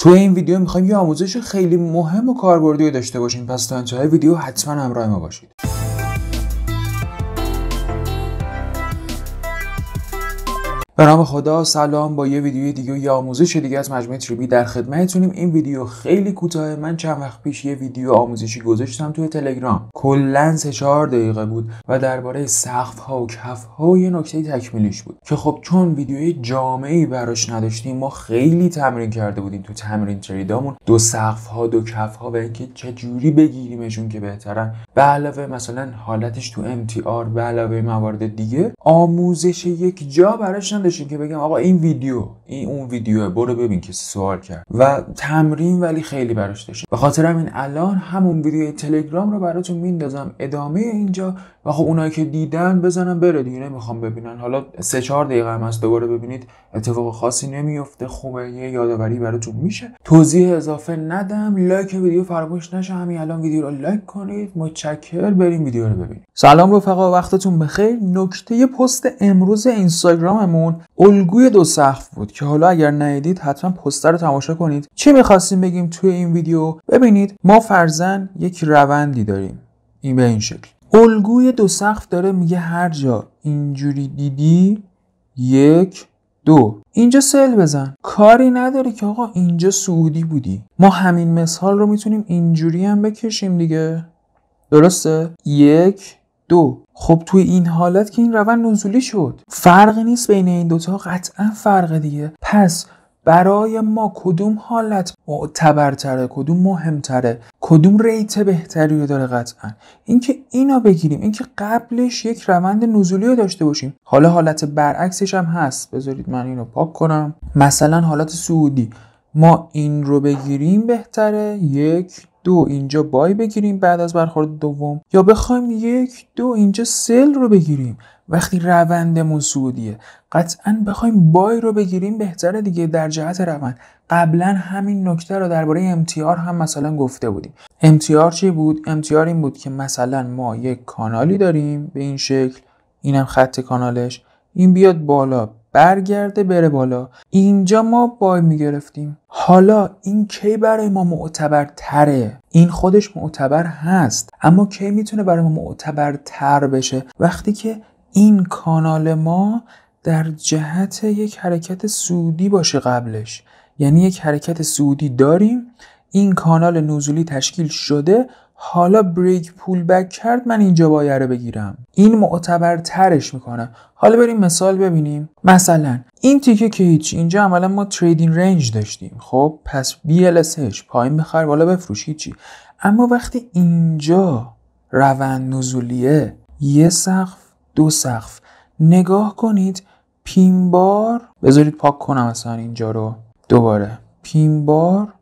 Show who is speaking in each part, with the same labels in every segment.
Speaker 1: توی این ویدیو میخوایم یه آموزش خیلی مهم و کاربردی داشته باشیم، پس تا انتهای ویدیو حتما همراه ما باشید. به نام خدا، سلام. با یه ویدیوی دیگه و یه آموزش دیگه از مجموعه تریبی در خدمتتونیم. این ویدیو خیلی کوتاهه. من چند وقت پیش یه ویدیو آموزشی گذاشتم توی تلگرام، کلاً 3-4 دقیقه بود و درباره سقف‌ها و کف‌ها و یه نکته تکمیلیش بود که خب چون ویدیوی جامعی براش نداشتیم، ما خیلی تمرین کرده بودیم تو تمرین تریدامون، دو سقف‌ها دو کف‌ها و اینکه چه جوری بگیریمشون که بهترن، به علاوه مثلا حالتش تو MTR، به علاوه موارد دیگه. آموزش یک جا براش داشتیم که بگم آقا این ویدیو، این اون ویدیوه، برو ببین که سوال کرد و تمرین، ولی خیلی براش داشتیم. به خاطر همین الان همون ویدیوی تلگرام رو براتون میندازم ادامه اینجا و خب اونایی که دیدن بزنن بره دیگه، نمیخوام ببینن. حالا 3-4 دقیقه هم از دوباره ببینید، اتفاق خاصی نمیفته، خوبه، یه یادآوری براتون میشه. توضیح اضافه ندم. لایک ویدیو فراموش نشه، همین الان ویدیو رو لایک کنید. متشکر. بریم ویدیو رو ببینید. سلام رفقا، وقتتون بخیر. نکته پست امروز اینستاگراممون الگوی دو سقف بود که حالا اگر ندیدید حتما پست رو تماشا کنید. چی می‌خواستیم بگیم توی این ویدیو؟ ببینید، ما فرضاً یک روندی داریم این به این شکل. الگوی دو سقف داره میگه هر جا اینجوری دیدی 1 2 اینجا سل بزن. کاری نداره که آقا اینجا سعودی بودی. ما همین مثال رو میتونیم اینجوری هم بکشیم دیگه، درسته؟ 1 2. خب توی این حالت که این روند نزولی شد، فرقی نیست بین این دوتا، قطعا فرق دیگه. پس برای ما کدوم حالت معتبرتره، کدوم مهمتره، کدوم ریت بهتری رو داره؟ قطعا اینکه اینا بگیریم، اینکه قبلش یک روند نزولی رو داشته باشیم. حالا حالت برعکسش هم هست. بذارید من اینو پاک کنم. مثلا حالت سعودی، ما این رو بگیریم بهتره، 1 2 اینجا بای بگیریم بعد از برخورد دوم، یا بخوایم 1 2 اینجا سل رو بگیریم وقتی روندمون سعودیه. قطعا بخوایم بای رو بگیریم بهتره دیگه در جهت روند. قبلا همین نکته رو درباره MTR هم مثلا گفته بودیم. MTR چی بود؟ MTR این بود که مثلا ما یک کانالی داریم به این شکل، اینم خط کانالش، این بیاد بالا برگرده بره بالا، اینجا ما بای میگرفتیم. حالا این کی برای ما معتبر تره؟ این خودش معتبر هست، اما کی میتونه برای ما معتبر تر بشه؟ وقتی که این کانال ما در جهت یک حرکت سعودی باشه قبلش. یعنی یک حرکت سعودی داریم، این کانال نزولی تشکیل شده، حالا بریک پول بک کرد، من اینجا باید رو بگیرم. این معتبر ترش میکنه. حالا بریم مثال ببینیم. مثلا این تیکه که هیچ، اینجا عملا ما تریدینگ رنج داشتیم. خب پس BLSH پایین بخر بالا بفروش، هیچی. اما وقتی اینجا روند نزولیه، یه سقف دو سقف، نگاه کنید پین بار، بذارید پاک کنم مثلا اینجا رو دوباره، پین بار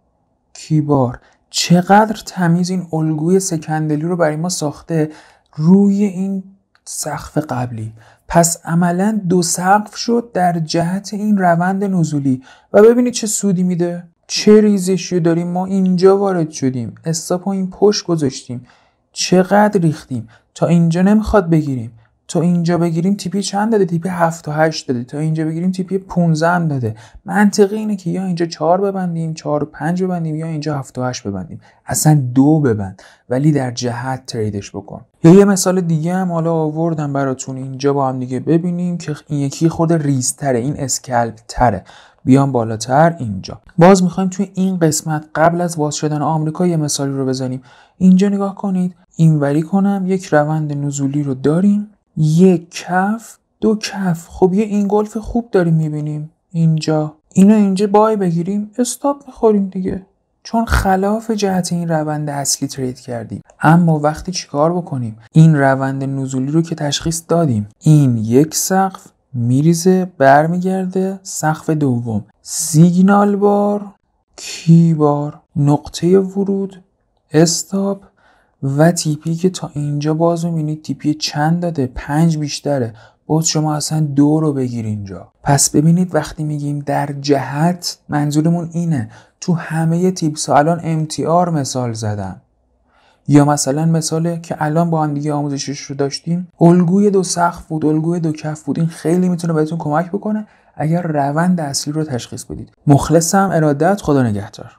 Speaker 1: کی بار، چقدر تمیز این الگوی سکندلی رو برای ما ساخته روی این سقف قبلی. پس عملا دو سقف شد در جهت این روند نزولی و ببینید چه سودی میده، چه ریزشی داریم. ما اینجا وارد شدیم، استاپ این پشت گذاشتیم، چقدر ریختیم. تا اینجا نمیخواد بگیریم، تا اینجا بگیریم تیپی چند داده؟ تیپی 7 تا 8 داده. تا اینجا بگیریم تیپی 15 هم داده. منطقی اینه که یا اینجا 4 ببندیم، 4 و 5 ببندیم، یا اینجا 7 و 8 ببندیم. اصلا 2 ببند ولی در جهت تریدش بکن. یا یه مثال دیگه هم حالا آوردم براتون اینجا با هم دیگه ببینیم که این یکی خود ریزتره، این اسکلپ تره. بیام بالاتر اینجا. باز میخوایم توی این قسمت قبل از باز شدن آمریکا یه مثالی رو بزنیم. اینجا نگاه کنید، اینوری کنم، یک روند نزولی رو داریم، یک کف دو کف. خب یه اینگلف خوب داریم میبینیم اینجا. اینجا بای بگیریم، استاپ میخوریم دیگه، چون خلاف جهت این روند اصلی ترید کردیم. اما وقتی چیکار بکنیم؟ این روند نزولی رو که تشخیص دادیم، این یک سقف میریزه برمیگرده سقف دوم، سیگنال بار کی بار، نقطه ورود، استاپ و تیپی که تا اینجا باز میبینید تیپی چند داده؟ 5 بیشتره. باز شما اصلا 2 رو بگیر اینجا. پس ببینید وقتی میگیم در جهت، منظورمون اینه. تو همه تیپس ها الان MTR مثال زدم، یا مثلا مثاله که الان با هم دیگه آموزشش رو داشتیم، الگوی دو سقف بود، الگوی دو کف بود. این خیلی میتونه بهتون کمک بکنه اگر روند اصلی رو تشخیص بدید. مخلصم. ارادت. خدا نگهدار.